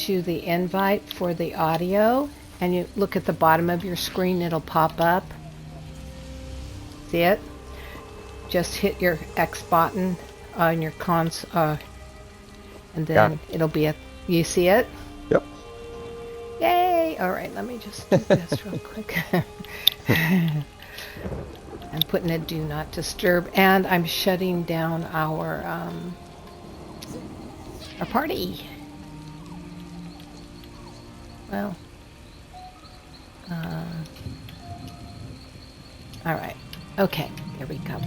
you the invite for the audio, and you look at the bottom of your screen, it'll pop up. See it? Just hit your X button on your console, and then it'll be you see it? Yep. Yay! All right, let me just do this real quick. I'm putting a do not disturb, and I'm shutting down our party. Well, all right. Okay, there we go.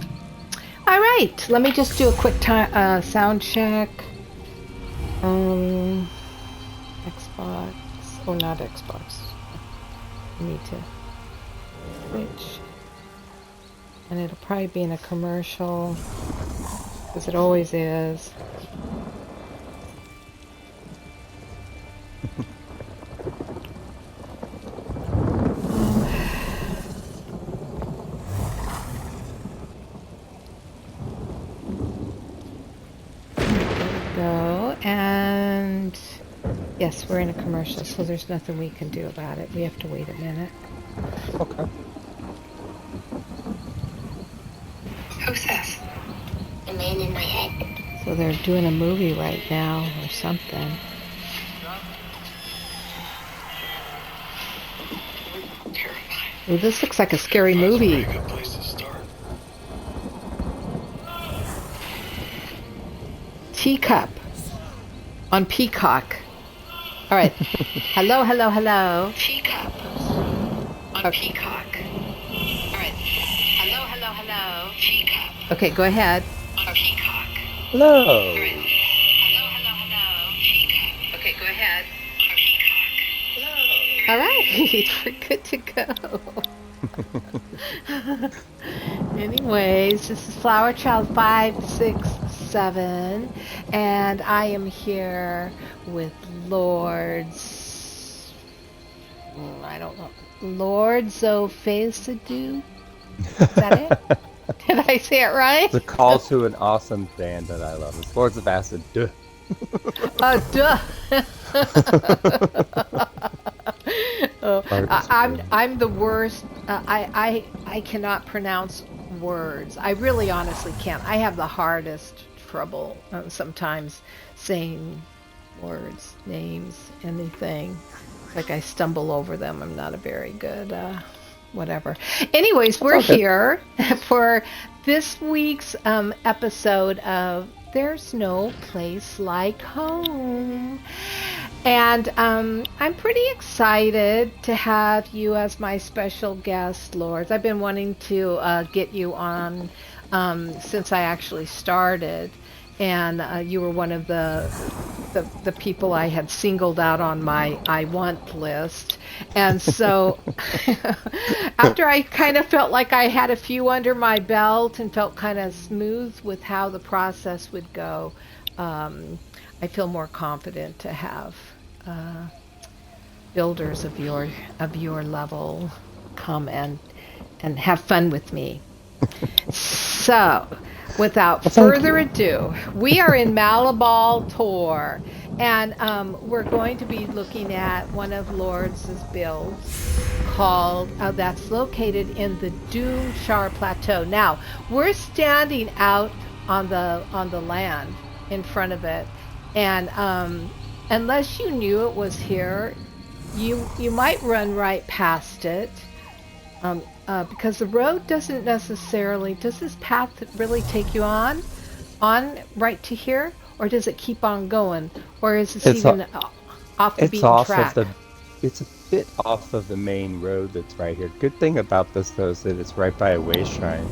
All right, let me just do a quick sound check. Xbox, oh, not Xbox. I need to switch. And it'll probably be in a commercial, because it always is. And yes, we're in a commercial, so there's nothing we can do about it. We have to wait a minute. Okay. Who's this? The man in my head. So they're doing a movie right now or something. Terrifying. Ooh, this looks like a scary movie. That's a pretty good place to start. Teacup on Peacock. All right. Hello, hello, hello. Teacup on Peacock. All right. Hello, hello, hello. Teacup Okay, go ahead. on Peacock. Hello. All right. Hello, hello, hello. Teacup. Okay, go ahead. On Peacock. Hello. All right, we're good to go. Anyways, this is Flower Child 567, and I am here with Lords. I don't know. Lord Zofazadu? Is that it? Did I say it right? It's a call to an awesome band that I love. It's Lords of Acid. Duh. Duh. Oh, I'm the worst. I cannot pronounce words. I really honestly can't. I have the hardest trouble sometimes saying words, names, anything. It's like I stumble over them. I'm not a very good whatever. Anyways, we're here for this week's episode of There's No Place Like Home. And I'm pretty excited to have you as my special guest, Lords. I've been wanting to get you on since I actually started. And you were one of the people I had singled out on my I want list. And so after I kind of felt like I had a few under my belt and felt kind of smooth with how the process would go, I feel more confident to have builders of your level come and have fun with me. So, without further ado, we are in Malabal Tor, and we're going to be looking at one of Lord's builds called that's located in the Doom Shar Plateau. Now, we're standing out on the land in front of it, and unless you knew it was here, you might run right past it. Because the road doesn't necessarily, does this path really take you on right to here, or does it keep on going, or is this even off the beaten track? It's a bit off of the main road that's right here. Good thing about this though is that it's right by a way shrine,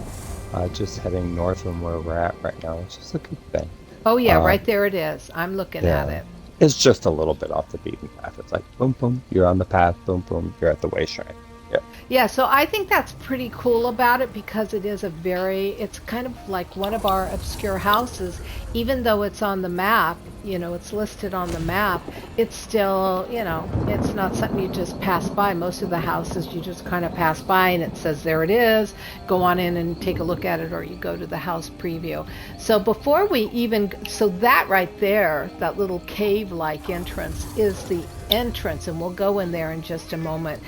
just heading north from where we're at right now, which is a good thing. Oh yeah, right there it is. I'm looking at it. It's just a little bit off the beaten path. It's like boom, boom, you're on the path. Boom, boom, you're at the way shrine. Yeah. Yeah, so I think that's pretty cool about it because it's kind of like one of our obscure houses. Even though it's on the map, it's listed on the map, it's still, it's not something you just pass by. Most of the houses you just kind of pass by and it says there it is, go on in and take a look at it, or you go to the house preview. So so that right there, that little cave-like entrance is the entrance, and we'll go in there in just a moment.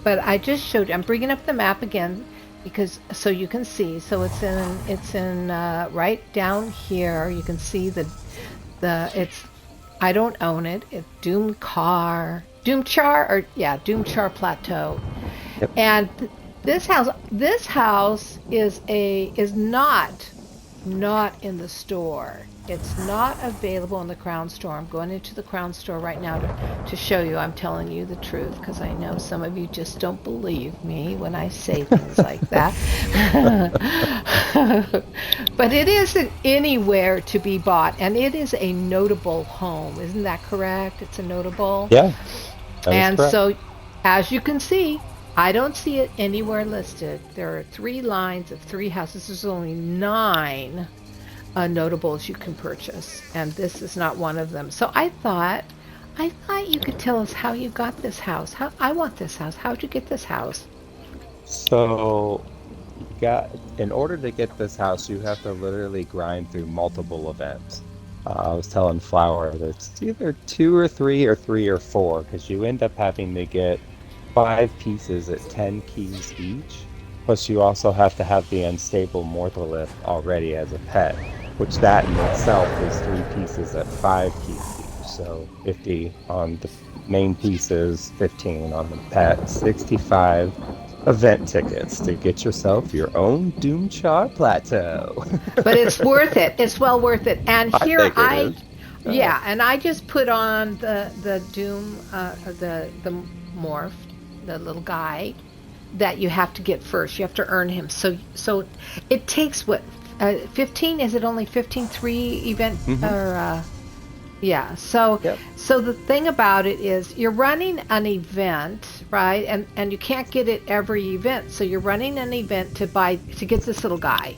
But I just showed you. I'm bringing up the map again because so you can see. So it's in right down here. You can see it's. I don't own it. It's Doomchar Plateau, Yep. and this house is not in the store. It's not available in the Crown Store. I'm going into the Crown Store right now to show you. I'm telling you the truth because I know some of you just don't believe me when I say things like that. But it isn't anywhere to be bought, and it is a notable home. Isn't that correct? It's a notable. Yeah, that is And correct. so, as you can see, I don't see it anywhere listed. There are 3 lines of 3 houses. There's only 9 notables you can purchase, and this is not one of them. So I thought you could tell us how you got this house. I want this house. How'd you get this house? So, in order to get this house, you have to literally grind through multiple events. I was telling Flower that it's either 2 or 3 or 3 or 4, because you end up having to get 5 pieces at 10 keys each. Plus, you also have to have the unstable morthalith already as a pet, which that in itself is 3 pieces at 5 keys each. So 50 on the main pieces, 15 on the pet, 65 event tickets to get yourself your own Doomchar Plateau. But it's worth it. It's well worth it. And I here think it is. yeah, and I just put on the Doom, the morph, the little guy that you have to get first. You have to earn him. So it takes what 15? Is it only 15 3 event or yeah. So Yep. so the thing about it is you're running an event, right? And you can't get it every event. So you're running an event to get this little guy.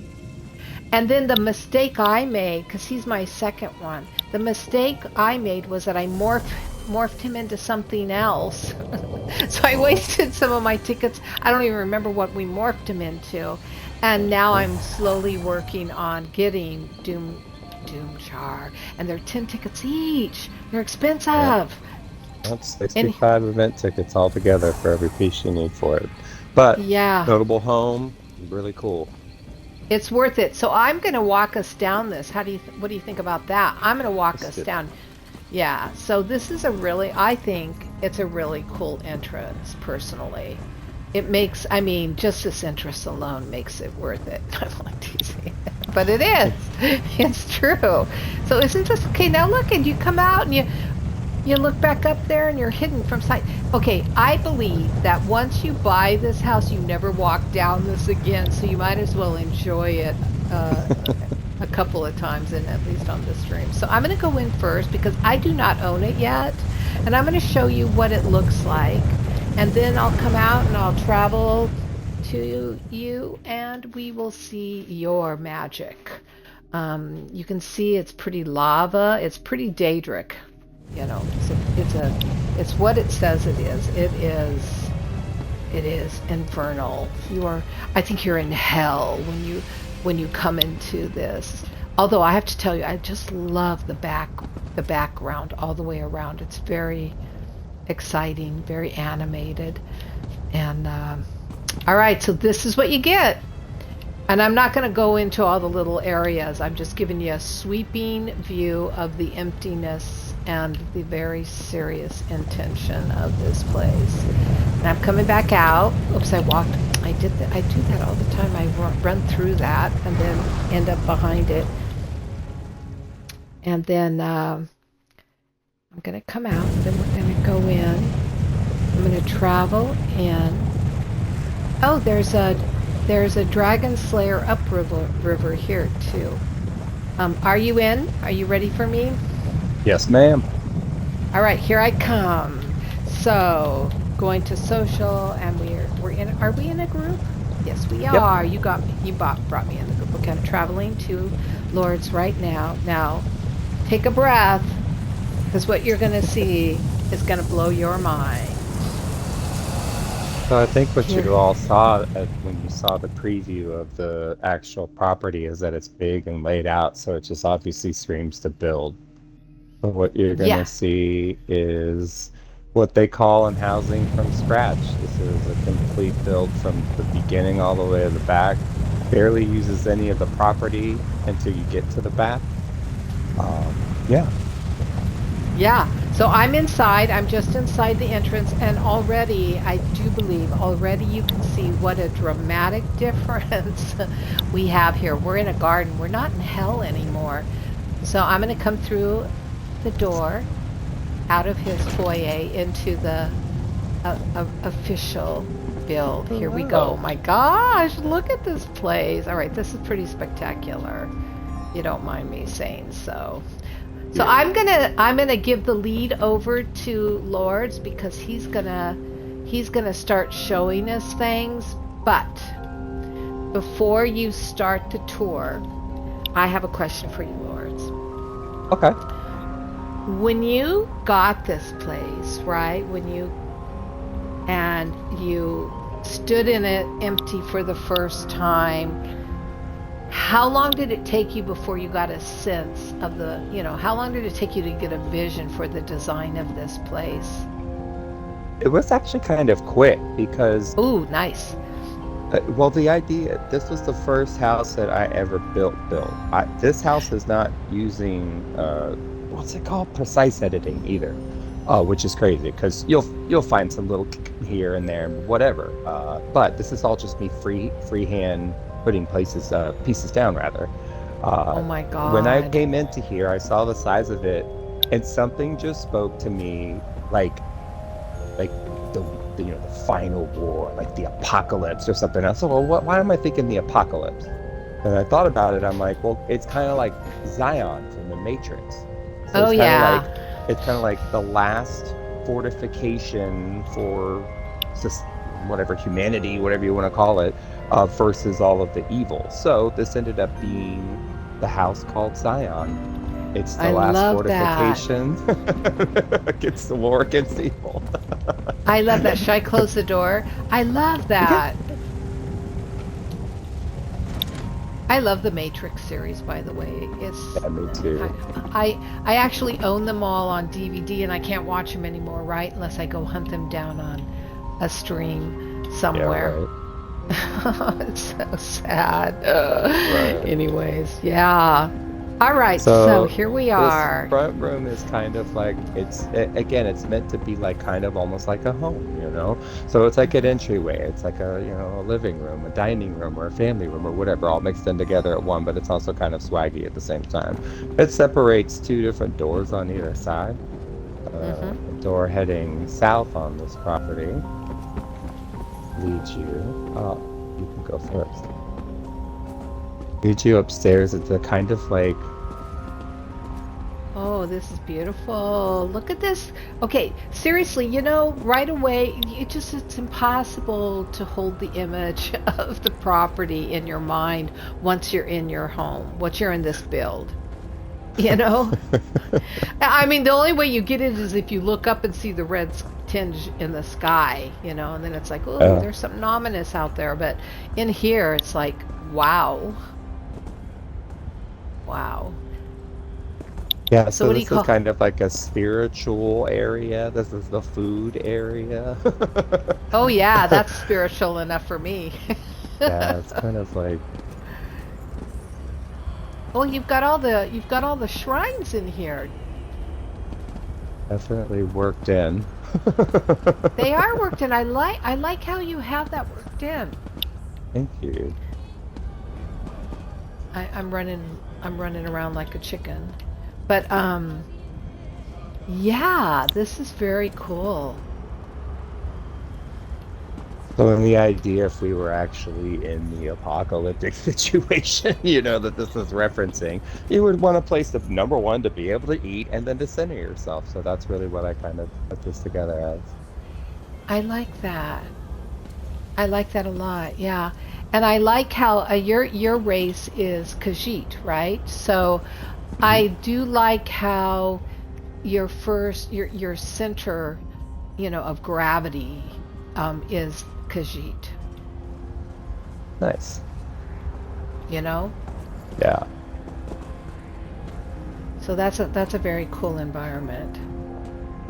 And then the mistake I made, because he's my second one, the mistake I made was that I morphed him into something else. So I wasted some of my tickets. I don't even remember what we morphed him into. And now I'm slowly working on getting Doomchar. And they're 10 tickets each. They're expensive. Yeah. That's 65 event tickets altogether for every piece you need for it. But Yeah. notable home, really cool. It's worth it. So I'm going to walk us down this. What do you think about that? I'm going to walk us down. Yeah. So this is I think it's a really cool entrance, personally. It makes, just this entrance alone makes it worth it. I'm like teasing. But it is. It's true. So isn't this, okay, now look, and you come out and you look back up there and you're hidden from sight. Okay, I believe that once you buy this house, you never walk down this again, so you might as well enjoy it a couple of times, and at least on the stream. So I'm going to go in first because I do not own it yet, and I'm going to show you what it looks like, and then I'll come out and I'll travel to you, and we will see your magic. You can see it's pretty lava. It's pretty Daedric. It's what it says it is. It is infernal. I think you're in hell when you come into this. Although I have to tell you, I just love the background all the way around. It's very exciting, very animated. And all right, so this is what you get. And I'm not going to go into all the little areas. I'm just giving you a sweeping view of the emptiness and the very serious intention of this place. And I'm coming back out. Oops, I do that all the time. I run through that and then end up behind it. And then I'm going to come out, and then we're going to go in. I'm going to travel in. Oh, there's a Dragon Slayer upriver here too. Are you in? Are you ready for me? Yes, ma'am. All right, here I come. So going to social, and we're in. Are we in a group? Yes, we Yep. are. You got me. You brought me in the group. Okay, I'm traveling to Lord's right now. Now, take a breath, because what you're going to see is going to blow your mind. So I think what Here. you all saw when you saw the preview of the actual property is that it's big and laid out, so it just obviously screams to build. But what you're gonna Yeah. see is what they call in housing from scratch. This is a complete build from the beginning all the way to the back. Barely uses any of the property until you get to the back. Yeah. Yeah. So I'm inside. I'm just inside the entrance, and already, I do believe, already you can see what a dramatic difference we have here. We're in a garden. We're not in hell anymore. So I'm going to come through the door, out of his foyer, into the official build. Here we go. Wow. My gosh, look at this place. All right, this is pretty spectacular. You don't mind me saying so. So Yeah. I'm gonna give the lead over to Lords, because he's gonna start showing us things. But before you start the tour, I have a question for you, Lords. Okay. When you got this place, right? And you stood in it empty for the first time, how long did it take you before you got a sense of how long did it take you to get a vision for the design of this place? It was actually kind of quick because, Ooh, nice. well, this was the first house that I ever built. This house is not using, what's it called? Precise editing either, which is crazy because you'll find some little here and there, whatever. But this is all just me freehand putting pieces down rather. Oh my When I God. came into here, I saw the size of it, and something just spoke to me, like the final war, like the apocalypse or something. I thought, well, why am I thinking the apocalypse? And I thought about it. I'm like, well, it's kind of like Zion from the Matrix. So Oh yeah. it's kind of like the last fortification for just whatever humanity, whatever you want to call it, versus all of the evil. So this ended up being the house called Zion. It's the I last love that. fortification against the war against evil. I love that. Should I close the door? I love Okay. that. I love the Matrix series, by the way. Yeah, me too. I actually own them all on DVD, and I can't watch them anymore, right? Unless I go hunt them down on a stream Yeah, somewhere. right. It's so sad. Right. Anyways, yeah. All right, so So here we this are. front room is kind of like again, it's meant to be like kind of almost like a home. So it's like an entryway. It's like a living room, a dining room, or a family room, or whatever, all mixed in together at one. But it's also kind of swaggy at the same time. It separates two different doors on either side. Hmm. The door heading south on this property leads you. You can go first. Leads you upstairs. It's a kind of like. Oh, this is beautiful. Look at this. Okay, seriously, right away, it's impossible to hold the image of the property in your mind once you're in your home, once you're in this build. You know? I mean, the only way you get it is if you look up and see the red tinge in the sky, and then it's like, oh, there's something ominous out there. But in here, it's like, wow. Wow. Yeah, So so what do you this is call? kind of like a spiritual area. This is the food area. Oh yeah, that's spiritual enough for me. Yeah, it's kind of like Well, you've got all the shrines in here. definitely worked in. They are worked in. I like how you have that worked in. Thank you. I'm running around like a chicken. But yeah, this is very cool. So in the idea, if we were actually in the apocalyptic situation, that this is referencing, you would want a place to, number one, to be able to eat and then to center yourself. So that's really what I kind of put this together as. I like that. I like that a lot. Yeah. And I like how your race is Khajiit, right? So Mhm. I do like how your center, of gravity is Khajiit, Nice. you know? Yeah. So that's a very cool environment.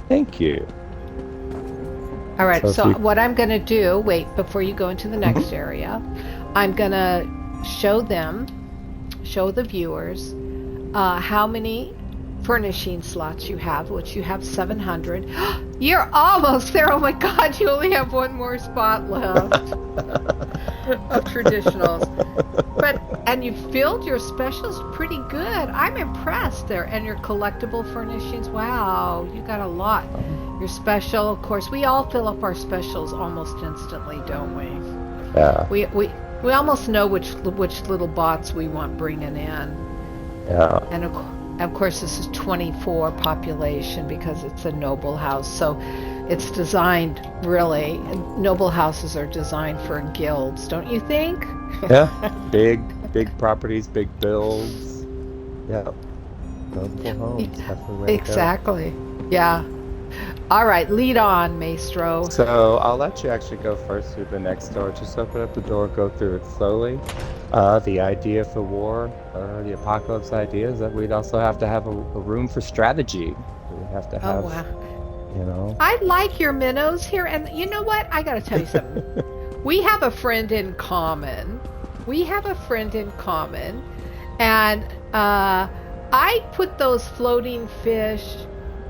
Thank you. All right, So if so you, what I'm going to do, wait, before you go into the Mhm. next area, I'm going to show the viewers how many furnishing slots you have, which you have 700. You're almost there. Oh my God, you only have one more spot left of traditionals. And you filled your specials pretty good. I'm impressed there. And your collectible furnishings, wow, you got a lot. Your special, of course, we all fill up our specials almost instantly, don't we? Yeah. We almost know which little bots we want bringing in. Yeah. And of course, this is 24 population because it's a noble house. So it's designed really, noble houses are designed for guilds, don't you think? Yeah. Big properties, big bills. Yeah. Notable homes. Definitely way to go. Exactly. Yeah. All right, lead on, Maestro. So I'll let you actually go first through the next door. Just open up the door, go through it slowly. The idea for war, the apocalypse idea, is that we'd also have to have a room for strategy. We have to Oh, have, wow. I like your minnows here. And you know what? I got to tell you something. We have a friend in common. And I put those floating fish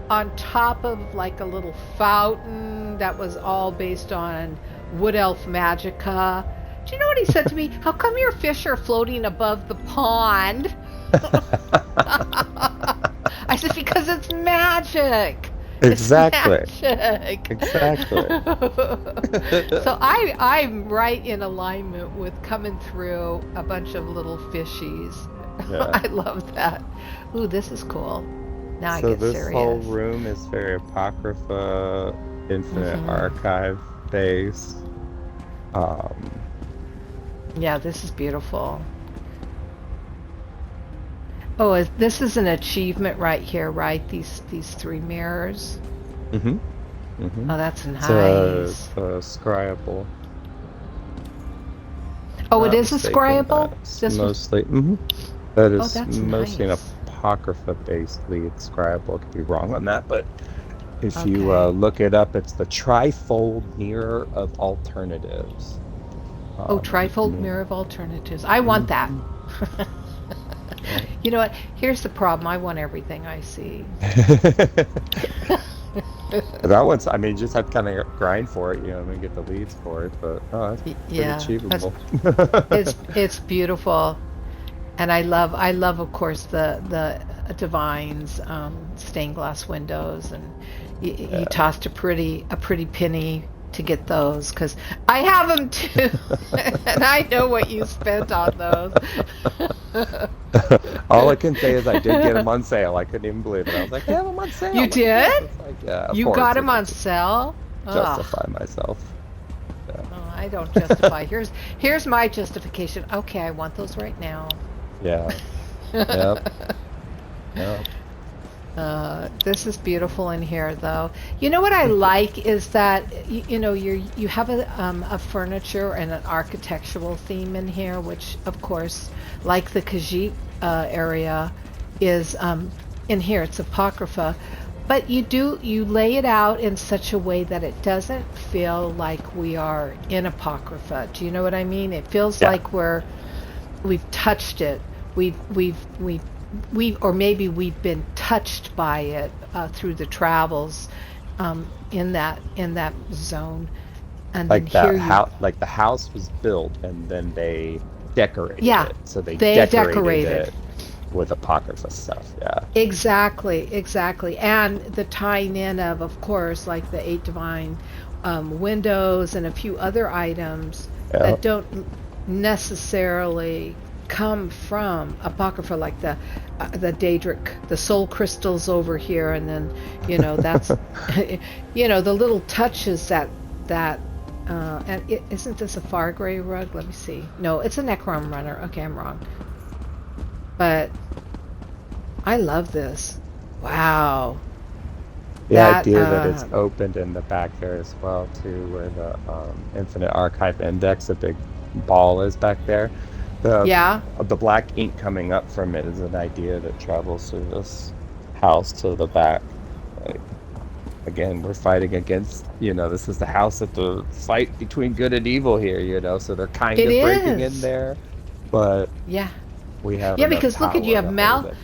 on top of like a little fountain that was all based on wood elf magica. Do you know what he said to me? How come your fish are floating above the pond? I said, because it's magic. Exactly. It's magic. Exactly. So I'm right in alignment with coming through a bunch of little fishies. Yeah. I love that. Ooh, this is cool. Now I So get this serious. whole room is very Apocrypha, Infinite Archive based. Yeah, this is beautiful. Oh, this is an achievement right here, right? These three mirrors. Mm-hmm. Mm-hmm. Oh, that's nice. It's scryable. Oh, it is a scryable? That's mostly. Mm-hmm. That is that's mostly nice. an Apocrypha-based lead scryable. I could be wrong on that, but if you Okay. look it up, it's the trifold mirror of alternatives. Trifold mirror of alternatives. I want that. You know what? Here's the problem. I want everything I see. That one's, I mean, you just have to kind of grind for it, and get the leads for it, but that's pretty achievable. It's beautiful. And I love, of course, the Divine's stained glass windows, and you tossed a pretty penny to get those, because I have them too, and I know what you spent on those. All I can say is I did get them on sale. I couldn't even believe it. I was like, yeah, I'm on sale. You did? Like, yeah, you got them on sale? Justify myself. Yeah. Oh, I don't justify. Here's my justification. Okay, I want those right now. Yeah. Yep. Yep. This is beautiful in here, though. You know what I like is that you have a furniture and an architectural theme in here, which, of course, like the Khajiit area, is in here. It's Apocrypha, but you lay it out in such a way that it doesn't feel like we are in Apocrypha. Do you know what I mean? It feels like we've touched it. Or maybe we've been touched by it through the travels in that zone. And like then like the house was built and then they decorated it. So they decorated it with Apocrypha stuff. Yeah. Exactly. And the tying in of course, like the 8 divine windows and a few other items that don't necessarily come from Apocrypha, like the Daedric, the soul crystals over here, and then that's the little touches that that, isn't this a Fargray rug? Let me see. No, it's a Necrom runner. Okay, I'm wrong. But I love this. Wow. The idea that it's opened in the back there as well, too, where the Infinite Archive Index, a big ball is back there. The black ink coming up from it is an idea that travels through this house to the back. Like, again, we're fighting against, this is the house at the fight between good and evil here, so they're kind of breaking in there. But we have because look at you have Malakath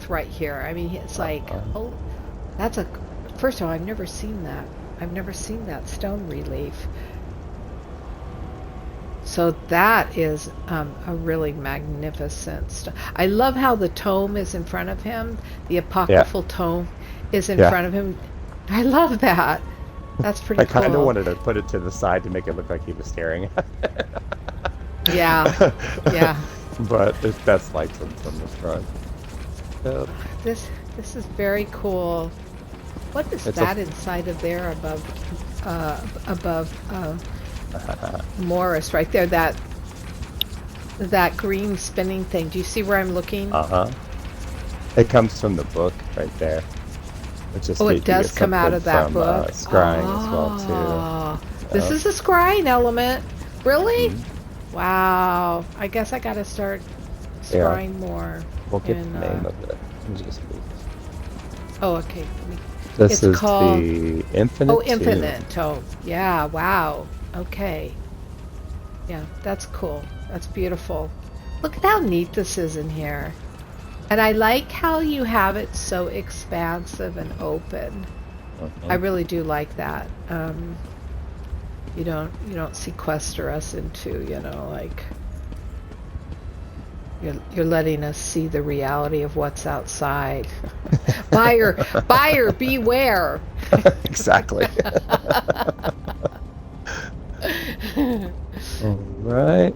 right here. I mean, it's like, first of all, I've never seen that. I've never seen that stone relief. So that is a really magnificent I love how the tome is in front of him. The apocryphal tome is in front of him. I love that. That's pretty cool. I kind of wanted to put it to the side to make it look like he was staring at it. Yeah. But that's lights from the front. This is very cool. What is that inside of there above Morris right there? That green spinning thing. Do you see where I'm looking? It comes from the book right there. It does come out of that book. Scrying as well too. This is a scrying element. Really? Mm-hmm. Wow. I guess I gotta start scrying more. We'll get the name of it. Okay. This is called the Infinite. Oh, Infinite Tome. Yeah. Wow. Okay. Yeah, that's cool. That's beautiful. Look at how neat this is in here. And I like how you have it so expansive and open. I really do like that. You don't sequester us into, like you're letting us see the reality of what's outside. Buyer beware. Exactly. All right.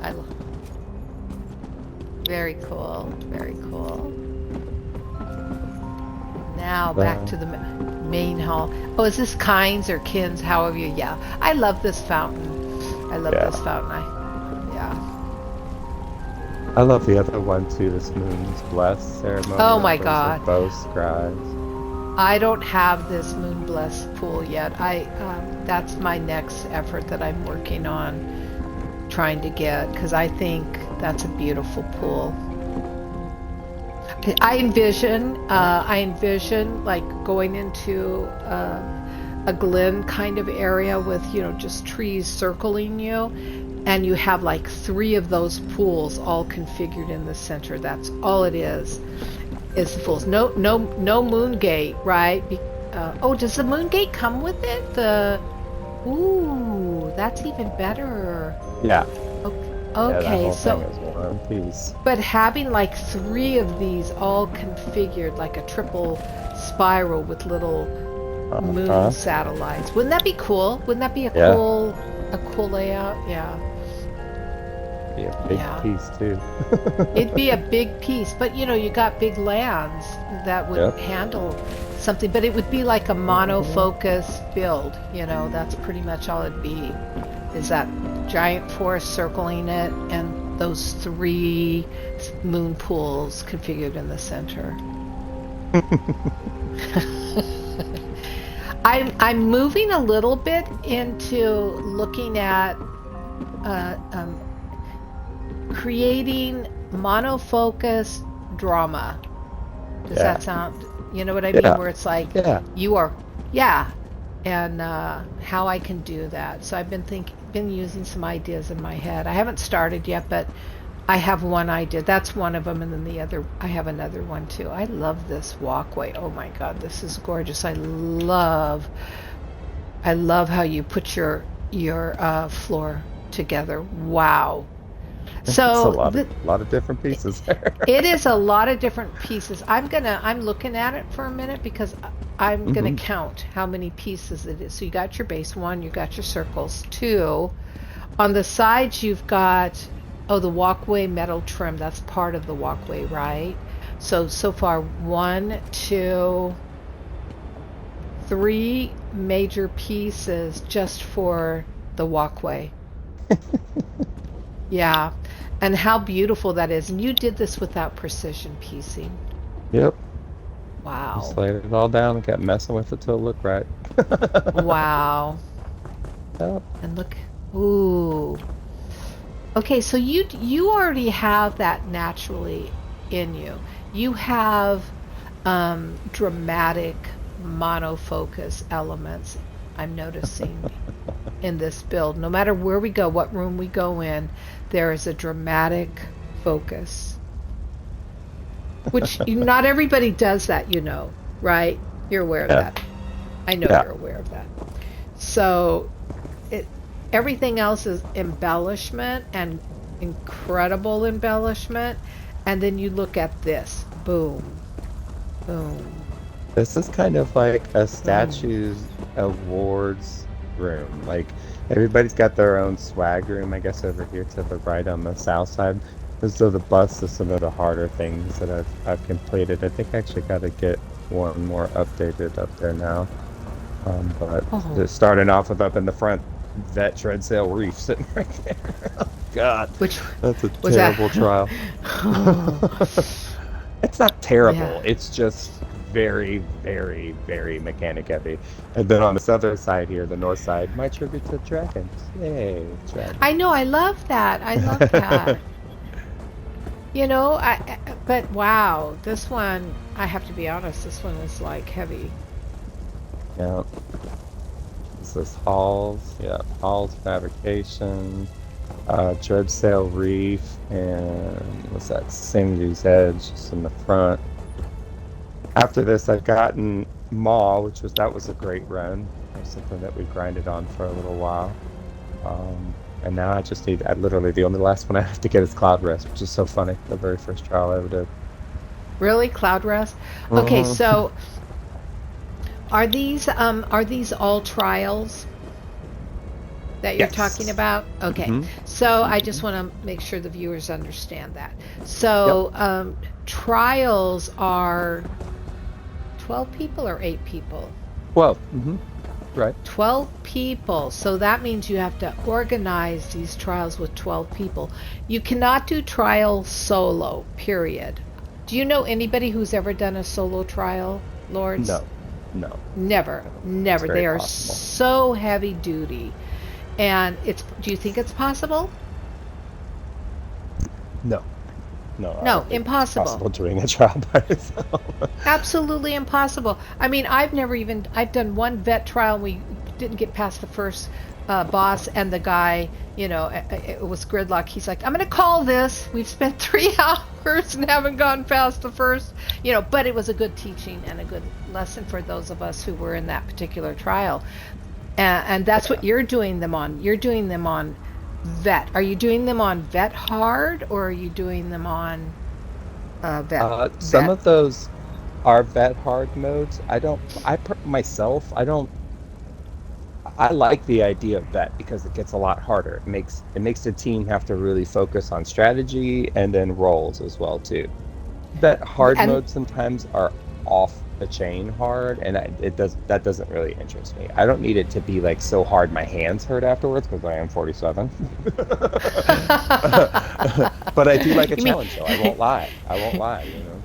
Very cool. Very cool. Now back to the main hall. Oh, is this Kynes or Kins? However you, I love this fountain. I love the other one too, this Moon's Bless ceremony. Oh my God. Both scribes. I don't have this Moon Bless pool yet. That's my next effort that I'm working on trying to get, because I think that's a beautiful pool. I envision like going into a glen kind of area with just trees circling you, and you have like 3 of those pools all configured in the center. That's all it is the pools. No moon gate, right? Does the moon gate come with it? That's even better. Yeah. Okay, so thing is one piece. But having like 3 of these all configured like a triple spiral with little moon satellites. Wouldn't that be cool? Wouldn't that be a cool layout? Yeah. Be a big piece too. It'd be a big piece, but you got big lands that would handle something, but it would be like a monofocus build. That's pretty much all it'd be. Is that giant forest circling it and those 3 moon pools configured in the center. I'm moving a little bit into looking at creating monofocus drama. Does that sound, you know what I mean? Where it's like you are, and how I can do that. So I've been using some ideas in my head. I haven't started yet, but I have one idea. That's one of them, and then I have another one too. I love this walkway. Oh my God, this is gorgeous. I love how you put your floor together. Wow. So it's a lot of different pieces there. It is a lot of different pieces. I'm looking at it for a minute because I'm gonna count how many pieces it is. So you got your base 1, you got your circles 2. On the sides you've got the walkway metal trim. That's part of the walkway, right? So far 1, 2, 3 major pieces just for the walkway. Yeah. And how beautiful that is. And you did this without precision piecing. Yep. Wow. Just laid it all down and kept messing with it till it looked right. Wow. Yep. And look. Ooh. Okay, so you already have that naturally in you. You have dramatic monofocus elements, I'm noticing, in this build. No matter where we go, what room we go in, there is a dramatic focus. Which not everybody does that, you know, right? You're aware of that. I know you're aware of that. So everything else is embellishment and incredible embellishment. And then you look at this. Boom. Boom. This is kind of like a statues awards room. Like, everybody's got their own swag room, I guess, over here to the right on the south side. Those are the busts of some of the harder things that I've completed. I think I actually got to get one more updated up there now. But just starting off with up in the front, that tread sail reef sitting right there. Oh, God. That's a terrible trial. It's not terrible. Yeah. It's just very, very, very mechanic heavy. And then on the southern side here, the north side, my tribute to dragons. Yay, dragons. I know. I love that. I love that. You know, but wow, this one, I have to be honest, this one is like heavy. Yeah. This is Hall's, Hall's fabrication, tread sail reef, and what's that, Singley's edge just in the front. After this, I've gotten Maw, that was a great run. It was something that we grinded on for a little while. And now I just need, literally the only last one I have to get is Cloud Rest, which is so funny. The very first trial I ever did. Really? Cloud Rest? Okay, so are these all trials that you're talking about? Okay. So I just want to make sure the viewers understand that. So trials are 12 people or 8 people? 12. Right. 12 people. So that means you have to organize these trials with 12 people. You cannot do trial solo, period. Do you know anybody who's ever done a solo trial, Lords? No. Never. They are so heavy duty. And do you think it's possible? No, impossible. It's impossible doing a trial by yourself. Absolutely impossible. I mean, I've done one vet trial and we didn't get past the first boss, and the guy, you know, it was gridlock. He's like, I'm going to call this. We've spent 3 hours and haven't gone past the first, you know, but it was a good teaching and a good lesson for those of us who were in that particular trial. And that's what you're doing them on. You're doing them on vet. Are you doing them on vet hard, or are you doing them on vet? Some of those are vet hard modes. I like the idea of vet because it gets a lot harder. It makes the team have to really focus on strategy and then rolls as well too. Vet hard modes sometimes are off the chain hard, and that doesn't really interest me. I don't need it to be like so hard my hands hurt afterwards, because I am 47. But I do like a challenge, though. I won't lie, you know.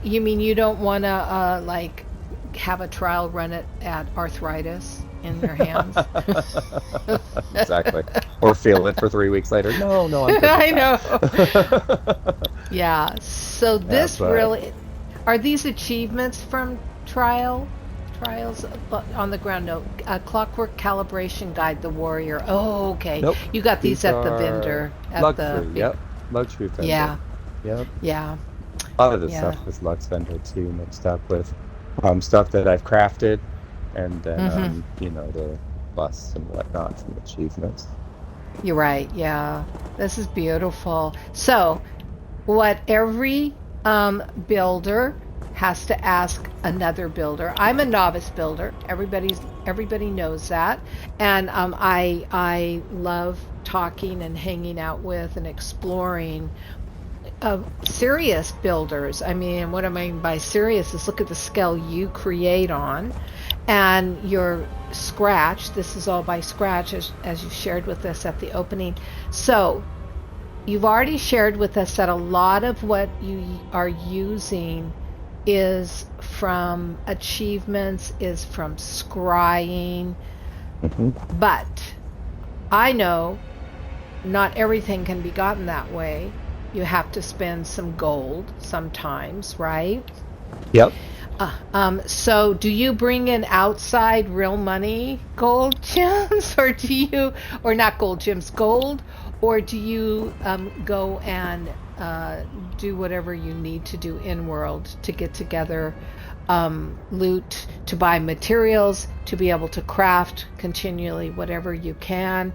You mean you don't want to like have a trial run it at arthritis in your hands? Exactly. Or feel it for 3 weeks later. No, I'm good. I know. Yeah. So this really. Are these achievements from trials on the ground? No. Clockwork Calibration Guide, the Warrior. Oh, okay. Nope. You got these at the vendor. Luxury vendor. Yeah. Yep. Yeah. A lot of this stuff is Lux vendor too, mixed up with stuff that I've crafted, and then you know, the busts and whatnot from achievements. You're right. Yeah. This is beautiful. So, what every builder has to ask another builder. I'm a novice builder. Everybody knows that, and I love talking and hanging out with and exploring serious builders. I mean, what I mean by serious is look at the scale you create on, and your scratch. This is all by scratch, as you shared with us at the opening. So you've already shared with us that a lot of what you are using is from achievements, is from scrying. But I know not everything can be gotten that way. You have to spend some gold sometimes, right? Yep. So do you bring in outside real money gold gems, or not gold gems, gold, or do you go and do whatever you need to do in world to get together loot, to buy materials, to be able to craft continually whatever you can,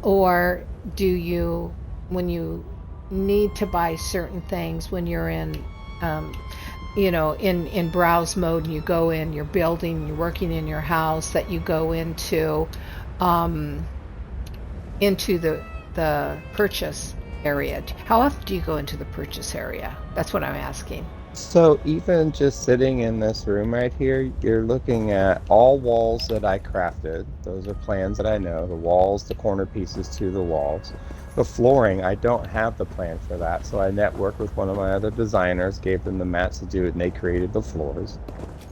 or do you, when you need to buy certain things, when you're in in browse mode, and you go in, you're building, you're working in your house, that you go into the purchase area? How often do you go into the purchase area? That's what I'm asking. So even just sitting in this room right here, you're looking at all walls that I crafted. Those are plans that I know. The walls, the corner pieces to the walls. The flooring, I don't have the plan for that. So I networked with one of my other designers, gave them the mats to do it, and they created the floors.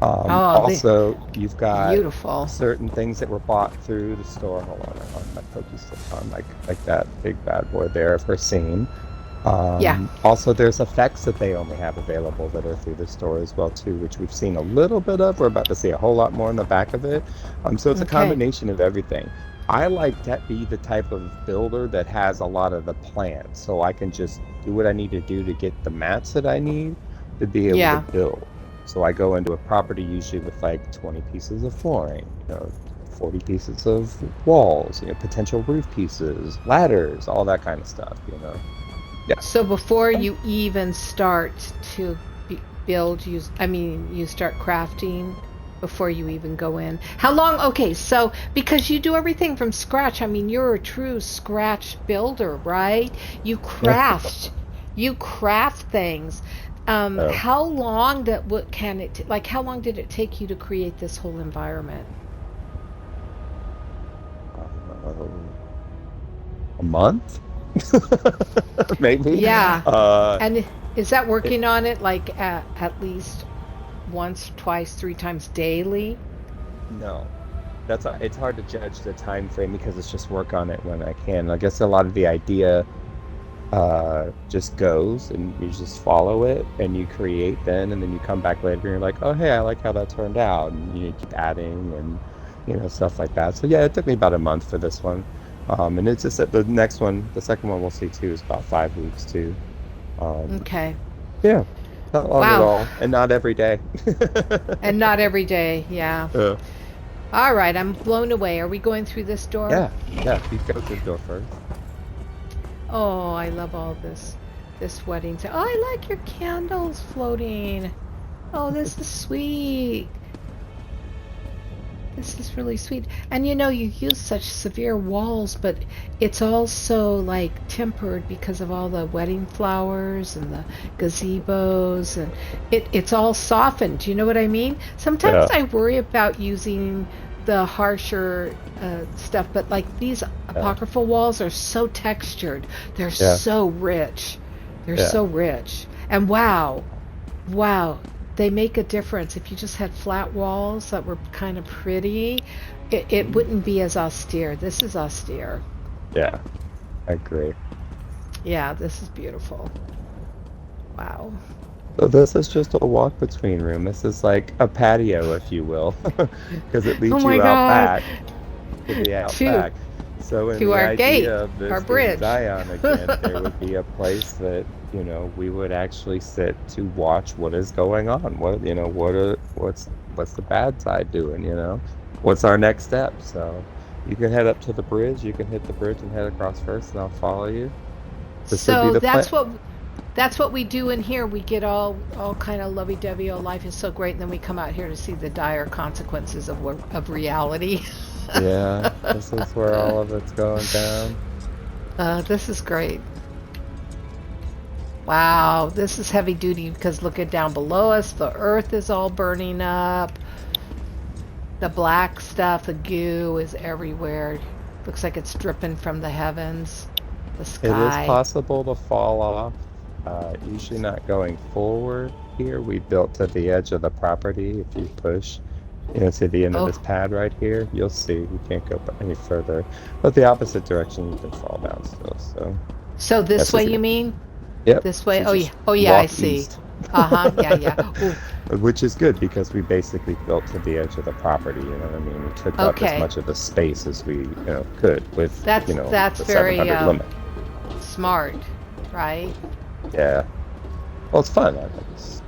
Also, you've got beautiful certain things that were bought through the store. Hold on, my focus on like that big bad boy there of her scene. Also, there's effects that they only have available that are through the store as well too, which we've seen a little bit of. We're about to see a whole lot more in the back of it. So it's a combination of everything. I like to be the type of builder that has a lot of the plans, so I can just do what I need to do to get the mats that I need to be able to build. So I go into a property usually with like 20 pieces of flooring, 40 pieces of walls, potential roof pieces, ladders, all that kind of stuff, Yeah. So before you even start to build, you start crafting before you even go in. How long? Okay, so because you do everything from scratch, you're a true scratch builder, right? You craft, things. How long how long did it take you to create this whole environment? A month? Maybe. Yeah. And is that working on it like at least once, twice, 3 times daily? No. It's hard to judge the time frame because it's just work on it when I can. I guess a lot of the idea just goes and you just follow it and you create then, and then you come back later and you're like, oh hey, I like how that turned out, and you keep adding and stuff like that. So yeah, it took me about a month for this one. And it's just that the second one we'll see too, is about 5 weeks too. Okay. Yeah. Not long at all, and not every day. And not every day, yeah. All right, I'm blown away. Are we going through this door? Yeah, you go through the door first. Oh, I love all this wedding. Oh, I like your candles floating. Oh, this is sweet. This is really sweet. And you use such severe walls, but it's also like tempered because of all the wedding flowers and the gazebos, and it's all softened. Do you know what I mean? Sometimes I worry about using the harsher stuff, but like these apocryphal walls are so textured. They're so rich. They're so rich. And wow. They make a difference. If you just had flat walls that were kind of pretty, it wouldn't be as austere. This is austere. Yeah, I agree. Yeah, this is beautiful. Wow. So this is just a walk between room. This is like a patio, if you will, because it leads you out back to the out back. So in the idea of this bridge, Zion again, there would be a place that we would actually sit to watch what is going on. What's the bad side doing? What's our next step? So you can head up to the bridge. You can hit the bridge and head across first, and I'll follow you. So that's what we do in here. We get all kind of lovey-dovey. Oh, life is so great, and then we come out here to see the dire consequences of reality. Yeah, this is where all of it's going down. This is great. Wow, this is heavy duty because look at down below us. The earth is all burning up. The black stuff, the goo is everywhere. Looks like it's dripping from the heavens, the sky. It is possible to fall off. Usually not going forward here. We built to the edge of the property. If you push, to the end of this pad right here, you'll see we can't go any further. But the opposite direction, you can fall down still. So this way, you mean? Yep. This way? So Oh yeah, I see. east. Yeah. Ooh. Which is good because we basically built to the edge of the property. You know what I mean? We took up as much of the space as we could with that's the very 700 limit. Smart, right? Yeah. Well, it's fun. It's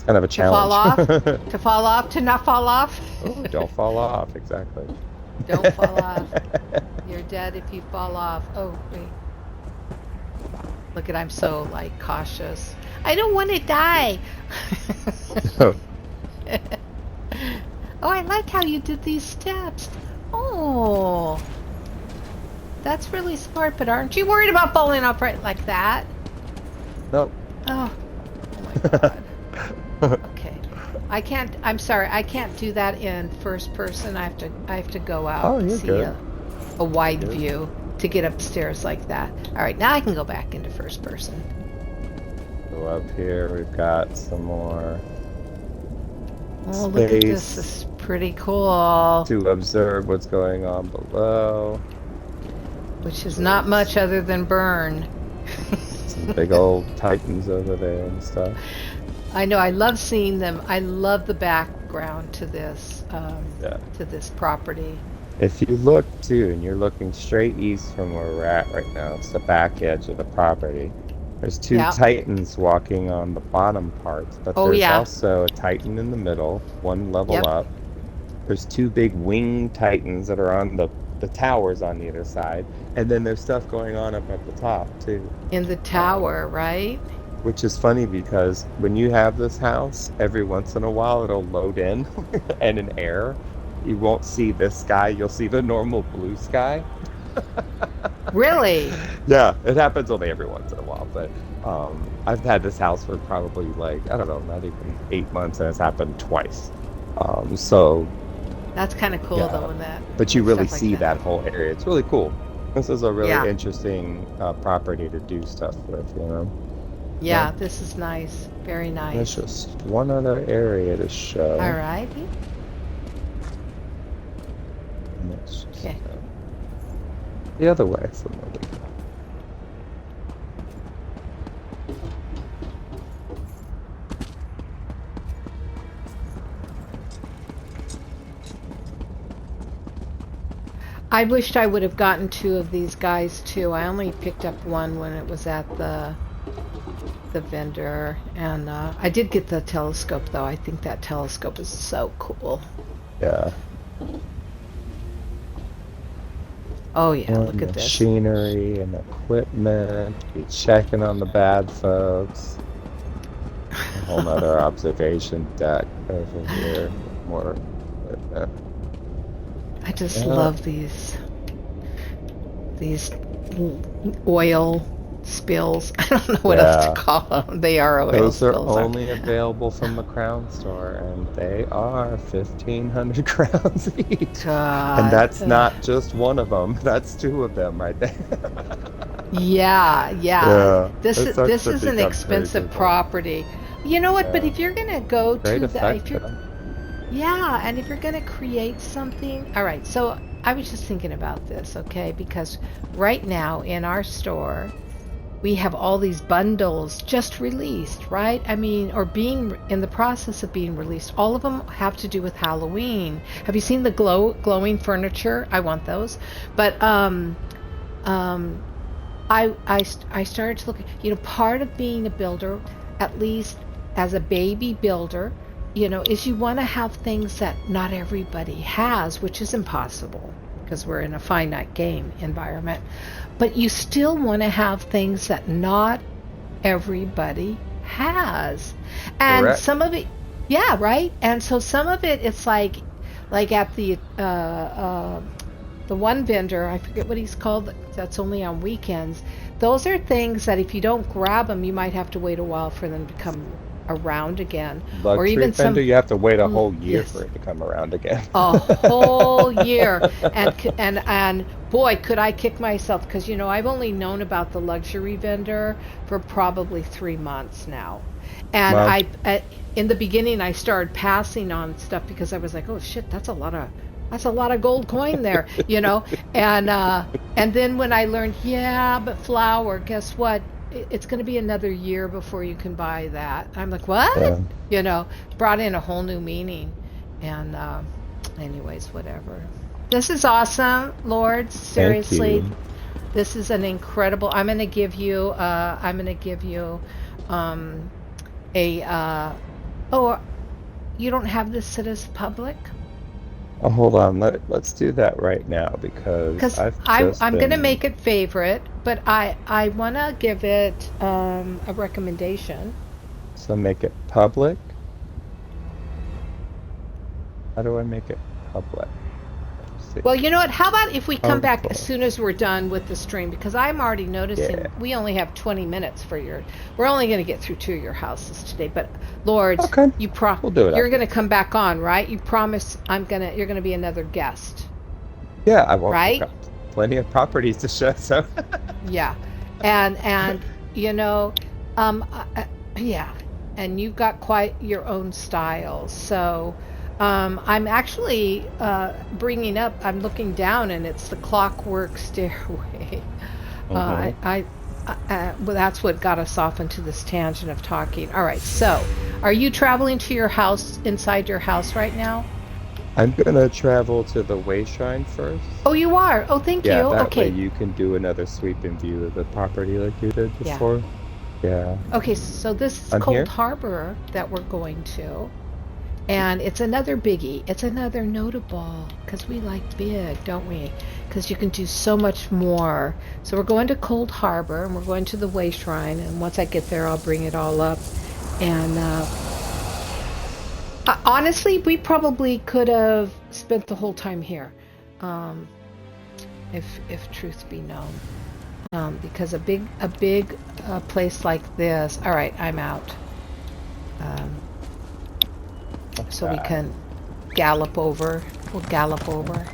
kind of a challenge. To fall off, to not fall off. Oh, don't fall off. Exactly. Don't fall off. You're dead if you fall off. Oh, wait. Look at, I'm so cautious. I don't want to die. Oh, I like how you did these steps. Oh, that's really smart. But aren't you worried about falling off right like that? Nope. Oh my God. Okay. I'm sorry. I can't do that in first person. I have to go out and see a wide view to get upstairs like that. All right, now I can go back into first person. So up here we've got some more Oh, look at this. This is pretty cool. To observe what's going on below. Which is not much other than burn. Some big old titans over there and stuff. I know. I love seeing them. I love the background to this to this property. If you look too, and you're looking straight east from where we're at right now, it's the back edge of the property. There's two titans walking on the bottom parts, but there's also a titan in the middle, one level up. There's two big winged titans that are on the towers on either side, and then there's stuff going on up at the top too. In the tower, right? Which is funny because when you have this house, every once in a while it'll load in and in air. You won't see this sky, you'll see the normal blue sky. Really? Yeah, it happens only every once in a while, but I've had this house for probably I don't know, not even 8 months, and it's happened twice. So that's kind of cool though in that. But you really see that whole area. It's really cool. This is a really interesting property to do stuff with, Yeah, this is nice. Very nice. There's just one other area to show. All right. Okay. The other way from where we go. I wished I would have gotten 2 of these guys too. I only picked up one when it was at the vendor, and I did get the telescope though. I think that telescope is so cool. Yeah. Oh yeah, look at this. Machinery and equipment. Be checking on the bad folks. A whole nother observation deck over here. More equipment. I just love these oil spills. I don't know what else to call them. They are oil Those spills. Those are only available from the Crown store, and they are 1,500 crowns each. God. And that's not just one of them. That's 2 of them right there. Yeah. This is an expensive property. You know what? But if you're gonna go Great to effect, and if you're gonna create something, all right. So I was just thinking about this, okay? Because right now in our store, we have all these bundles just released, right? I mean, or being in the process of being released. All of them have to do with Halloween. Have you seen the glowing furniture? I want those. But I started to look. Part of being a builder, at least as a baby builder, is you want to have things that not everybody has, which is impossible because we're in a finite game environment. But you still want to have things that not everybody has. And Correct. Some of it, right? And so some of it, it's like at the one vendor, I forget what he's called, that's only on weekends, those are things that if you don't grab them, you might have to wait a while for them to come around again. Or Luxury even Fender, you have to wait a whole year yes, for it to come around again. a whole year. And boy, could I kick myself, because I've only known about the luxury vendor for probably 3 months now. And Wow. in the beginning, I started passing on stuff because I was like, oh shit, that's a lot of gold coin there, and then when I learned, yeah, but flour, guess what? It's going to be another year before you can buy that. I'm like, what? Yeah. Brought in a whole new meaning. And anyways, whatever. This is awesome, Lord. Thank Seriously, you. this is an incredible. I'm going to give you. Oh, you don't have this set as public? Oh, hold on. Let's do that right now because Because I've I'm just I'm gonna been. make it favorite, but I wanna give it a recommendation. So make it public. How do I make it public? Let's see. Well, you know what? How about if we come back as Harmful. soon as we're done with the stream? Because I'm already noticing Yeah. we only have 20 minutes for your. We're only going to get through 2 of your houses today. But Lord, Okay. We'll do it you're going after. to come back on, right? You promise you're going to be another guest, Yeah, I've right? got plenty of properties to show. So. Yeah, and you know, yeah, and you've got quite your own style. So, I'm actually bringing up. I'm looking down, and it's the clockwork stairway. Hmm. Well, that's what got us off into this tangent of talking. All right, so are you traveling to your house inside your house right now? I'm gonna travel to the Way Shrine first. Oh, you are. Oh, thank you. Yeah, that way Okay, you can do another sweeping view of the property like you did yeah. before. Yeah. Okay, so this is I'm Cold here. Harbor that we're going to. And it's another biggie. It's another notable because we like big, don't we? Because you can do so much more. So we're going to Cold Harbor and we're going to the Way Shrine. And once I get there, I'll bring it all up. And honestly, we probably could have spent the whole time here, um, if truth be known. Because a big place like this. All right, I'm out. Um, so we can gallop over. We'll gallop over.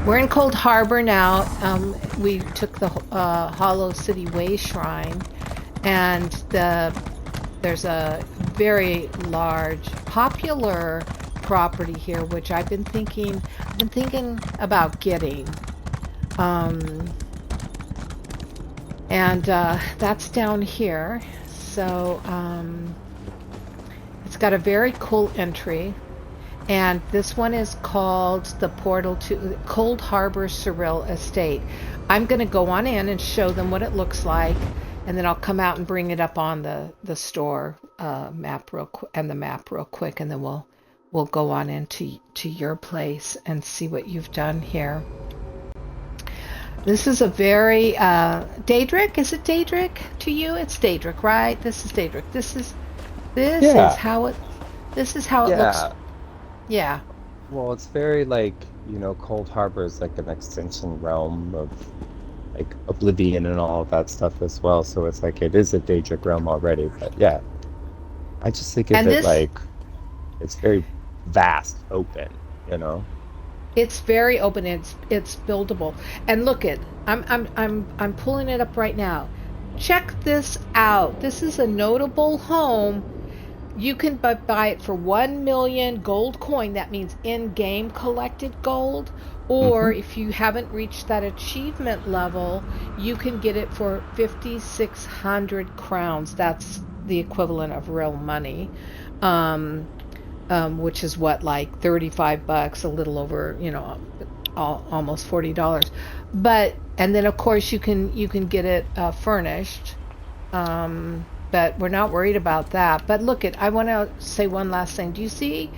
We're in Cold Harbor now. We took the Hollow City Way Shrine, and there's a very large, popular property here, which I've been thinking about getting. And that's down here. So it's got a very cool entry. And this one is called the Portal to Cold Harbor Surreal Estate. I'm going to go on in and show them what it looks like, and then I'll come out and bring it up on the store map real quick, and the map real quick, and then we'll go on into your place and see what you've done here. This is a very Daedric. Is it Daedric to you? It's Daedric, right? This is Daedric. This is Yeah. how it. This is how it looks. Yeah. Yeah. Well, it's very like, Cold Harbor is like an extension realm of like Oblivion and all of that stuff as well. So it's like it is a Daedric realm already. But yeah, I just think of And it this, like it's very vast, open, you know? it's very open. It's buildable. And look it. I'm pulling it up right now. Check this out. This is a notable home. You can buy it for 1 million gold coin. That means in-game collected gold. Or Hmm. if you haven't reached that achievement level, you can get it for 5,600 crowns. That's the equivalent of real money, which is what, like $35, a little over, almost $40. And then of course you can get it furnished. But we're not worried about that. But look, I want to say one last thing. Do you see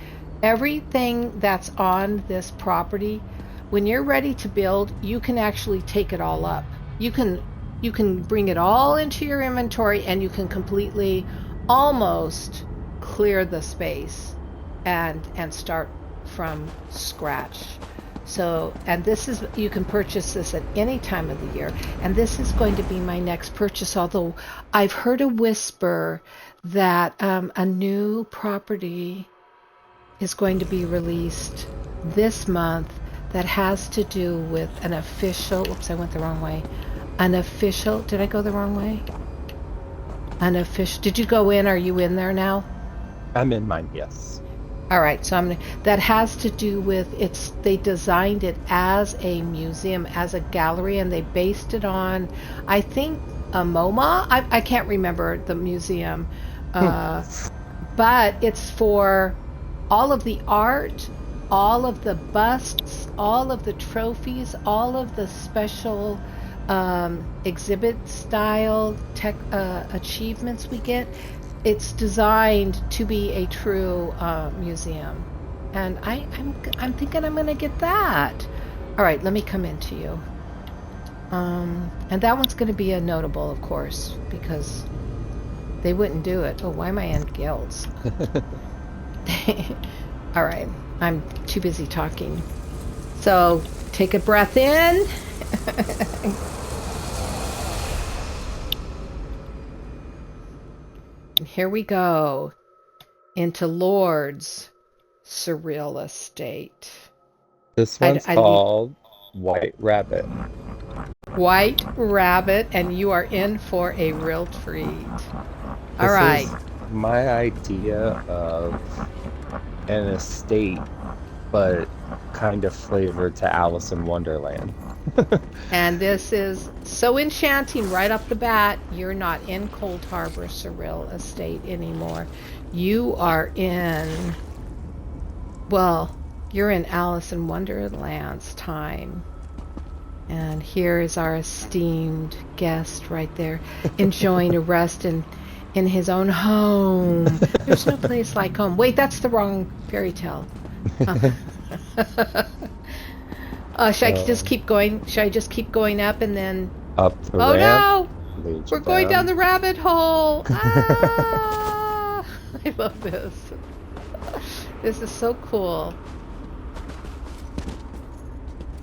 everything that's on this property? When you're ready to build, you can actually take it all up. You can bring it all into your inventory, and you can completely almost clear the space and start from scratch. So, and this is, you can purchase this at any time of the year. And this is going to be my next purchase, although I've heard a whisper that a new property is going to be released this month that has to do with an official, oops, I went the wrong way. An official, did I go the wrong way? An official, did you go in? Are you in there now? I'm in mine, yes. All right, so that has to do with, they designed it as a museum, as a gallery, and they based it on, I think, a MoMA. I can't remember the museum, but it's for all of the art, all of the busts, all of the trophies, all of the special exhibit style tech achievements we get. It's designed to be a true museum, and I'm thinking I'm gonna get that. All right, let me come into you. And that one's gonna be a notable, of course, because they wouldn't do it. Oh, why am I in guilds? All right, I'm too busy talking. So take a breath in. And here we go into Lord's surreal estate. This one's called White Rabbit. White Rabbit, and you are in for a real treat. All This right. is my idea of an estate, but kind of flavored to Alice in Wonderland. And this is so enchanting right off the bat. You're not in Cold Harbor Surreal Estate anymore. You are in, well, you're in Alice in Wonderland's time. And here is our esteemed guest right there, enjoying a rest in his own home. There's no place like home. Wait, that's the wrong fairy tale. Should I just keep going? Should I just keep going up and then... Up the oh ramp. No! We're going down the rabbit hole! Ah! I love this. This is so cool.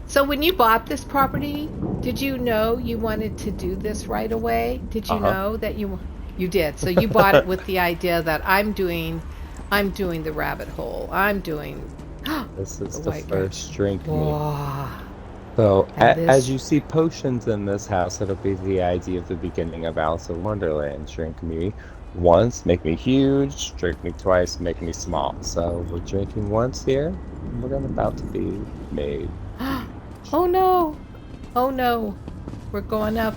So when you bought this property, did you know you wanted to do this right away? Did you know that you did? So you bought it with the idea that I'm doing the rabbit hole. I'm doing... This is the first drink me. Whoa. So, as you see potions in this house, it'll be the idea of the beginning of Alice in Wonderland. Drink me once, make me huge. Drink me twice, make me small. So, we're drinking once here, and we're about to be made. Oh no! Oh no! We're going up.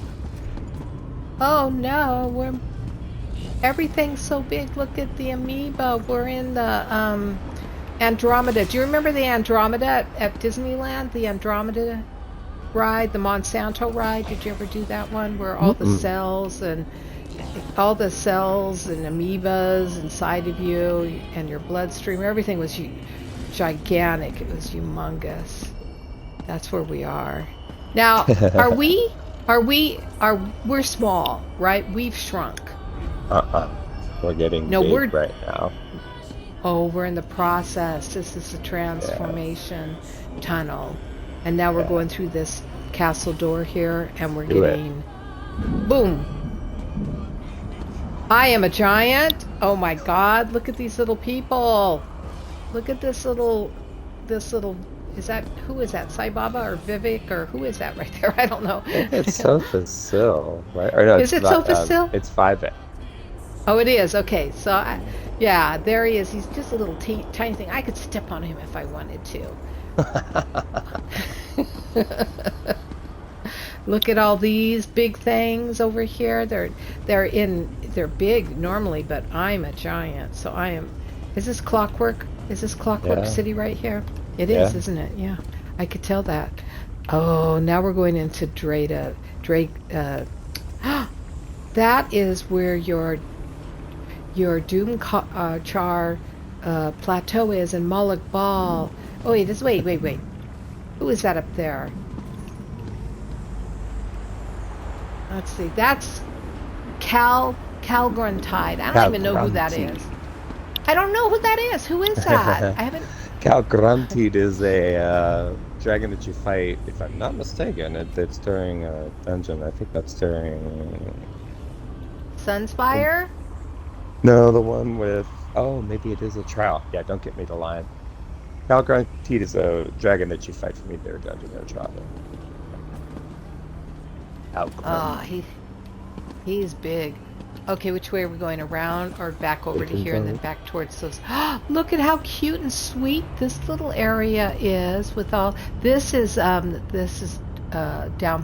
Oh no! Everything's so big. Look at the amoeba. We're in the Andromeda. Do you remember the Andromeda at Disneyland? The Andromeda ride, the Monsanto ride. Did you ever do that one where all the cells and amoebas inside of you and your bloodstream, everything was gigantic. It was humongous. That's where we are. Now, we're small, right? We've shrunk. We're getting big right now. Oh, we're in the process. This is the transformation tunnel. And now we're going through this castle door here, and we're getting... Boom! I am a giant. Oh my god, look at these little people. Look at this little... Who is that? Sai Baba or Vivek, or who is that right there? I don't know. It's Sophus Sill, right? Or no, is it Sophus Sill? It's 5A. Oh, it is. Okay, so yeah, there he is. He's just a little tiny thing. I could step on him if I wanted to. Look at all these big things over here. They're big normally, but I'm a giant. So I am. Is this Clockwork? Is this Clockwork City right here? It is, isn't it? Yeah, I could tell that. Oh, now we're going into Drake. That is where your Doom Char plateau is, and Moloch Ball. Oh wait, wait. Who is that up there? Let's see. That's Calgruntide. I don't even know who that is. I don't know who that is. Who is that? I haven't. Calgrunted is a dragon that you fight, if I'm not mistaken. It's during a dungeon. I think that's during. Sunspire? No, the one with. Oh, maybe it is a trial. Yeah, don't get me the line. Calgrunted is a dragon that you fight from either a dungeon or a trial. Oh, he's big. Okay, which way are we going? Around or back over to here and then back towards those? Look at how cute and sweet this little area is with all. This is down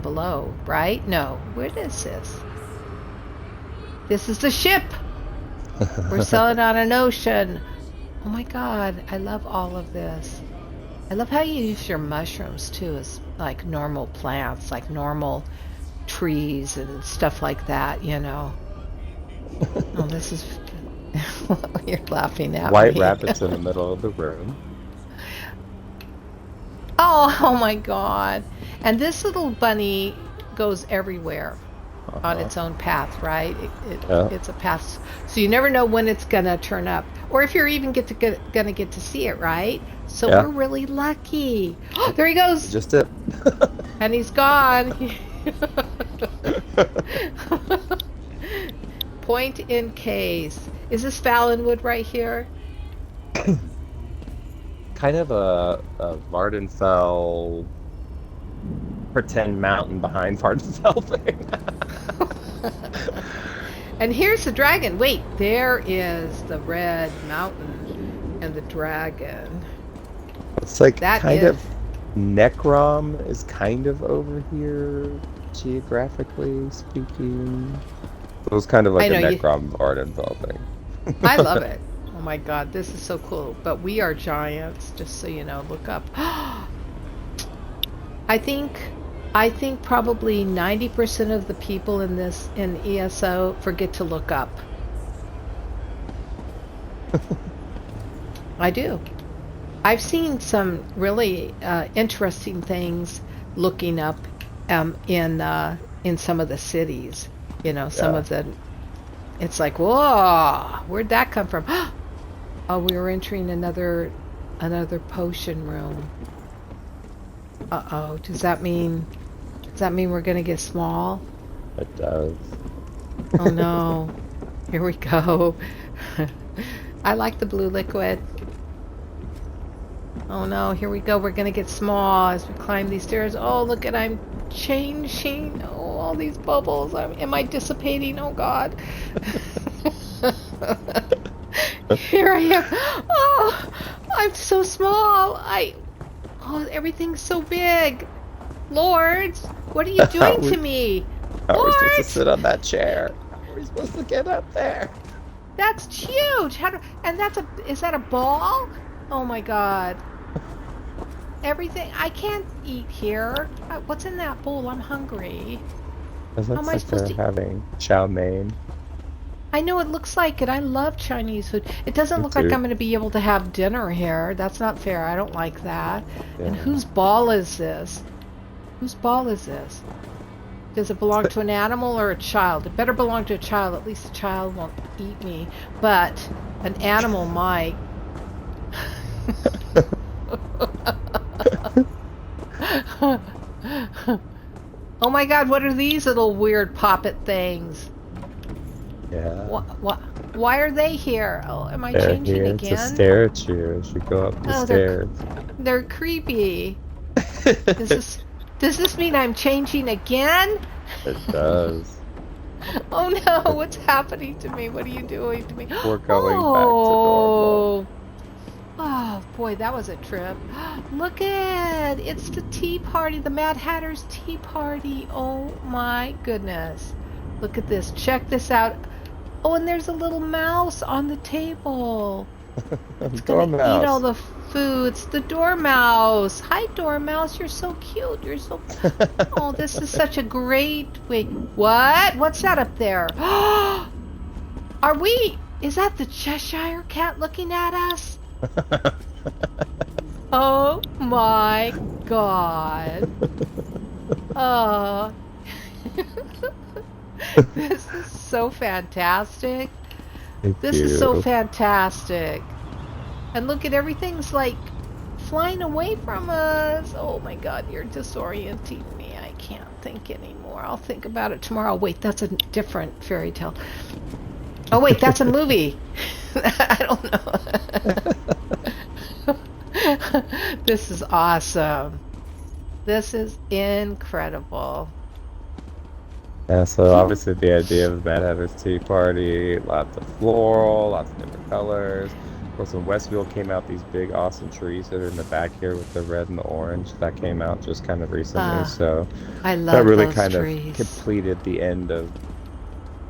below, right? No, where is this? This is the ship. We're sailing on an ocean. Oh my God, I love all of this. I love how you use your mushrooms too as like normal plants, like normal trees and stuff like that, you know. Oh, this is... You're laughing at White me. rabbits in the middle of the room. Oh my God. And this little bunny goes everywhere on its own path, right? It's a path. So you never know when it's going to turn up. Or if you're even going to get to see it, right? So we're really lucky. There he goes. Just it. And he's gone. Point in case. Is this Valenwood right here? Kind of a Vardenfell pretend mountain behind Vardenfell thing. And here's the dragon. Wait, there is the red mountain and the dragon. It's like That kind is... of Necrom is kind of over here, geographically speaking. It was kind of like a Necrom Vardenfell thing. I love it. Oh my God, this is so cool. But we are giants, just so you know. Look up. I think probably 90% of the people in ESO forget to look up. I do. I've seen some really interesting things looking up in some of the cities. You know, some of the... It's like, whoa, where'd that come from? Oh, we were entering another potion room. Uh-oh, does that mean we're gonna get small? It does. Oh no. Here we go. I like the blue liquid. Oh no, here we go. We're gonna get small as we climb these stairs. Oh, look at, I'm changing. Oh, all these bubbles. Am I dissipating? Oh God. Here I am. Oh, I'm so small. Oh, everything's so big. Lords, what are you doing to me? How are we supposed to sit on that chair? How are we supposed to get up there? That's huge. Is that a ball? Oh my God. Everything. I can't eat here. What's in that bowl? I'm hungry. How am I supposed to having chow mein? I know it looks like it. I love Chinese food. It doesn't look like I'm going to be able to have dinner here. That's not fair. I don't like that. Yeah. And whose ball is this? Whose ball is this? Does it belong to an animal or a child? It better belong to a child. At least a child won't eat me. But an animal might. Oh my God, what are these little weird poppet things? Yeah. Why are they here? Oh, am I changing here again? To stare at you as you go up the stairs. They're creepy. Does this mean I'm changing again? It does. Oh no, what's happening to me? What are you doing to me? We're going back to normal. Oh boy, that was a trip. Look at, it's the tea party, the Mad Hatter's tea party. Oh my goodness. Look at this. Check this out. Oh, and there's a little mouse on the table. It's going to eat all the food. It's the dormouse. Hi, dormouse. You're so cute. You're so... Oh, this is such a great... Wait, what? What's that up there? Are we... Is that the Cheshire Cat looking at us? Oh, my God. Oh... This is so fantastic. This is so fantastic. And look at everything's like flying away from us. Oh my God, you're disorienting me. I can't think anymore. I'll think about it tomorrow. Wait, that's a different fairy tale. Oh wait, that's a movie. I don't know. This is awesome. This is incredible. Yeah, so obviously the idea of Mad Hatter's Tea Party, lots of floral, lots of different colors. Of course, when Westfield came out, these big awesome trees that are in the back here with the red and the orange, that came out just kind of recently. So I love that really those kind trees. of completed the end of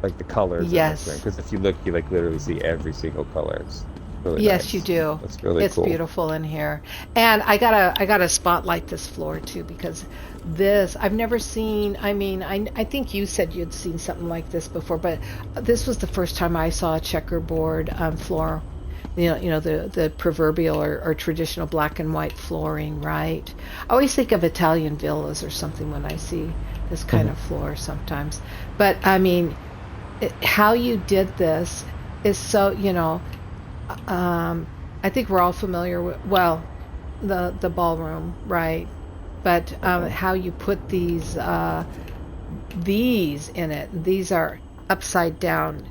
like the colors. Yes. Because if you look, you like literally see every single color. It's really Yes, nice. you do. It's really It's cool. beautiful in here. And I gotta spotlight this floor too, because this I've never seen. I mean, I think you said you'd seen something like this before, but this was the first time I saw a checkerboard floor. You know the proverbial or traditional black and white flooring, right? I always think of Italian villas or something when I see this kind of floor sometimes. But I mean, how you did this is so, I think we're all familiar with, well, the ballroom, right? But how you put these in it. These are upside down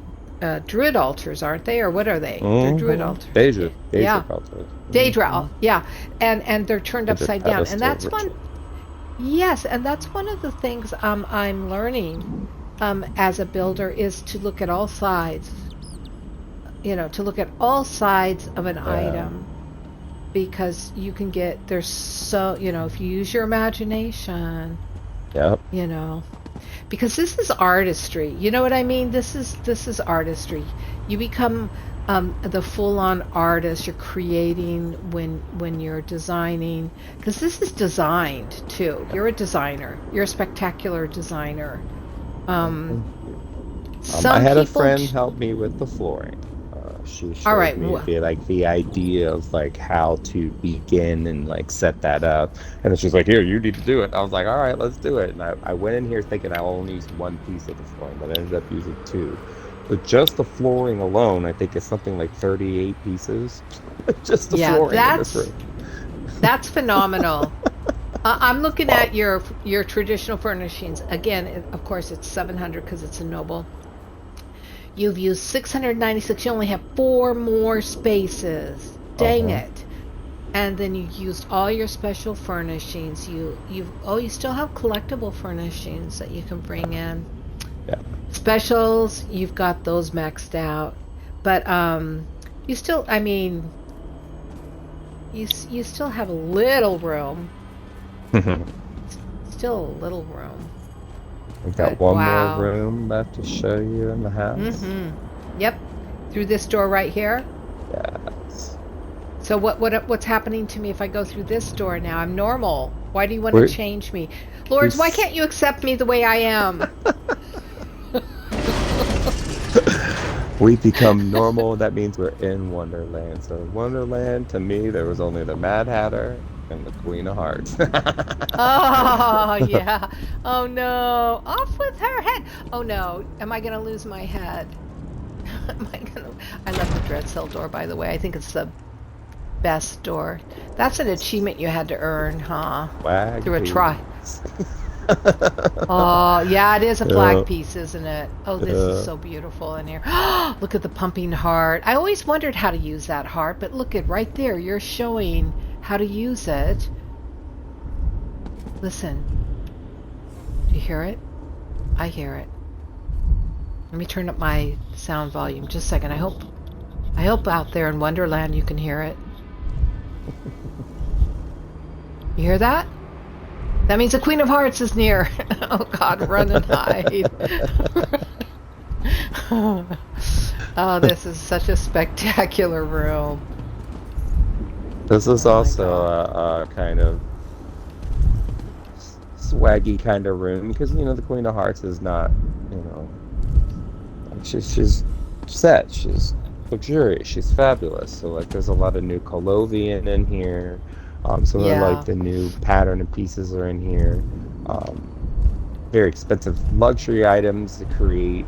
Druid altars, aren't they? Or what are they? They're Druid altars. Daedra Yeah. altars. Daedra, yeah. And they're turned upside down. And that's ritual. yes, and that's one of the things I'm learning as a builder is to look at all sides. To look at all sides of an item, because you can get, there's so, if you use your imagination, Yep. because this is artistry. You know what I mean? This is artistry. You become the full-on artist. You're creating when you're designing, because this is designed too. You're a designer. You're a spectacular designer. I Some had a people friend help me with the flooring. She showed me the idea of like how to begin and like set that up, and then she's like, "Here, you need to do it." I was like, "All right, let's do it." And I went in here thinking I only used one piece of the flooring, but I ended up using two. But just the flooring alone, I think it's something like 38 pieces. Just the flooring in this room. That's phenomenal. I'm looking at your traditional furnishings. Again, of course, it's 700 because it's a noble. You've used 696. You only have 4 more spaces. Dang it! And then you used all your special furnishings. You still have collectible furnishings that you can bring in. Yeah. Specials, you've got those maxed out, but you still, I mean, you still have a little room. Still a little room. We've got one more room left to show you in the house. Yep, through this door right here. Yes. So what's happening to me if I go through this door now? I'm normal. Why do you want to change me, Lords? Why can't you accept me the way I am? We become normal. That means we're in Wonderland. So in Wonderland, to me, there was only the Mad Hatter and the Queen of Hearts. Oh, yeah. Oh, no. Off with her head. Oh, no. Am I going to lose my head? I love the Dread Cell door, by the way. I think it's the best door. That's an achievement you had to earn, huh? Flag Through a piece. try. Oh, yeah, it is a flag piece, isn't it? Oh, this is so beautiful in here. Look at the pumping heart. I always wondered how to use that heart, but look at right there. You're showing how to use it. Listen. Do you hear it? I hear it. Let me turn up my sound volume just a second. I hope out there in Wonderland you can hear it. You hear that? That means the Queen of Hearts is near. Oh God, run and hide. Oh, this is such a spectacular room. This is also a kind of swaggy kind of room because the Queen of Hearts is not, she's set, she's luxurious, she's fabulous. So like, there's a lot of new Colovian in here. Some of like the new pattern and pieces are in here. Very expensive luxury items to create,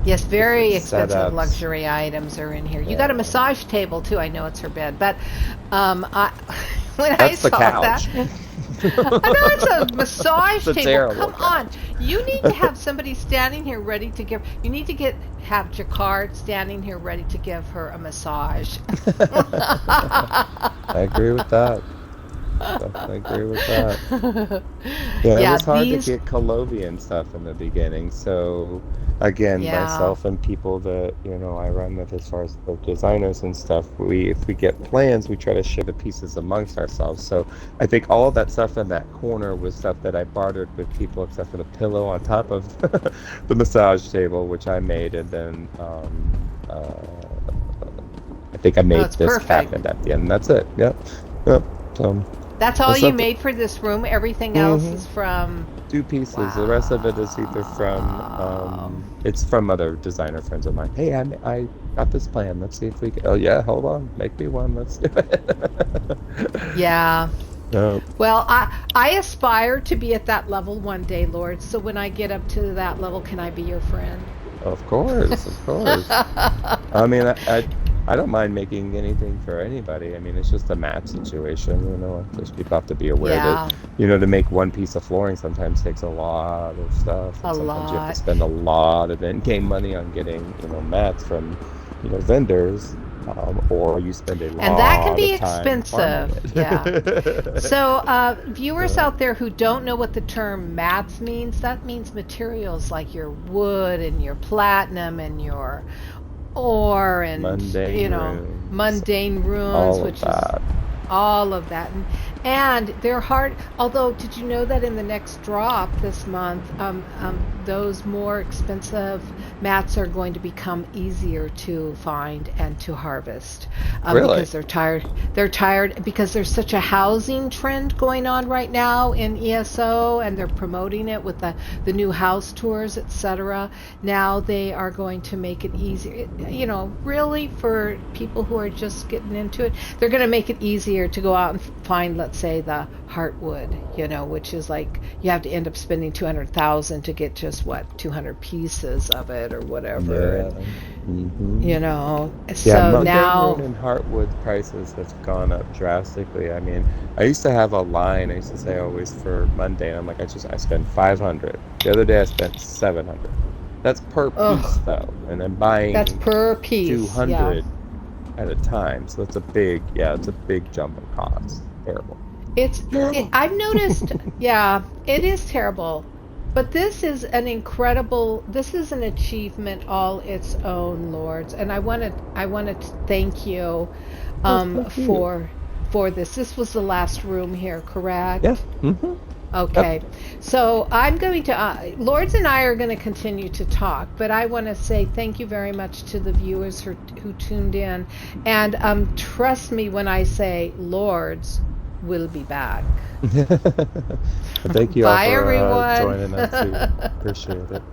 Yes, very expensive setups. Luxury items are in here. You got a massage table too. I know it's her bed, but when That's the I saw couch. that. I know it's a massage It's a table. terrible Come on, you need to have somebody standing here ready to give. You need to have Jacquard standing here ready to give her a massage. I agree with that. Definitely agree with that. Yeah, it Yeah, was hard to these. get Colovian stuff in the beginning. So again, Yeah. myself and people that, I run with as far as the designers and stuff, if we get plans, we try to share the pieces amongst ourselves. So I think all of that stuff in that corner was stuff that I bartered with people except for the pillow on top of the massage table, which I made, and then I think I Oh, made it's this perfect. cabinet at the end. And that's it. Yep. Yep. So That's all that's you something. made for this room. Everything else hmm is from. Two pieces. The rest of it is either from Wow. it's from other designer friends of mine. Hey, I got this plan. Let's see if we can. Oh yeah, hold on. Make me one. Let's do it. Yeah. No, Well, I aspire to be at that level one day, Lord. So when I get up to that level, can I be your friend? of course, of course. I mean, I don't mind making anything for anybody. I mean, it's just a mat situation, Just people have to be aware that, Yeah, to make one piece of flooring sometimes takes a lot of stuff, a and sometimes you have to lot. spend a lot of in-game money on getting, mats from, vendors, or you spend a And that can lot be of time farming expensive. Yeah. it. So, viewers So, out there who don't know what the term mats means, that means materials like your wood and your platinum and your ore and, mundane rooms, mundane ruins, all of which is that. all of that. And they're hard. Although, did you know that in the next drop this month, those more expensive mats are going to become easier to find and to harvest, Really? because they're tired. They're tired because there's such a housing trend going on right now in ESO, and they're promoting it with the new house tours, etc. Now they are going to make it easier. Really for people who are just getting into it, they're going to make it easier to go out and find, let's say, the heartwood, which is like you have to end up spending 200,000 to get just 200 pieces of it or whatever, Yeah. and hmm Yeah, so mundane rune now. and heartwood prices have gone up drastically. I mean, I used to have a line. I used to say always for mundane, I'm like, I spend 500. The other day I spent 700. That's per piece Ugh, though, and I'm that's buying per piece. Yeah. 200 at a time. So it's a big jump in cost. Terrible. Terrible. I've noticed, yeah, it is terrible. But this is an achievement all its own, Lords. And I want to thank you Oh, thank you. for this. This was the last room here, Yeah. correct? Yep. Okay. So I'm going to, Lords and I are going to continue to talk, but I want to say thank you very much to the viewers who tuned in. And trust me when I say Lords will be back. Thank you all Bye, for everyone. joining us too. Appreciate it.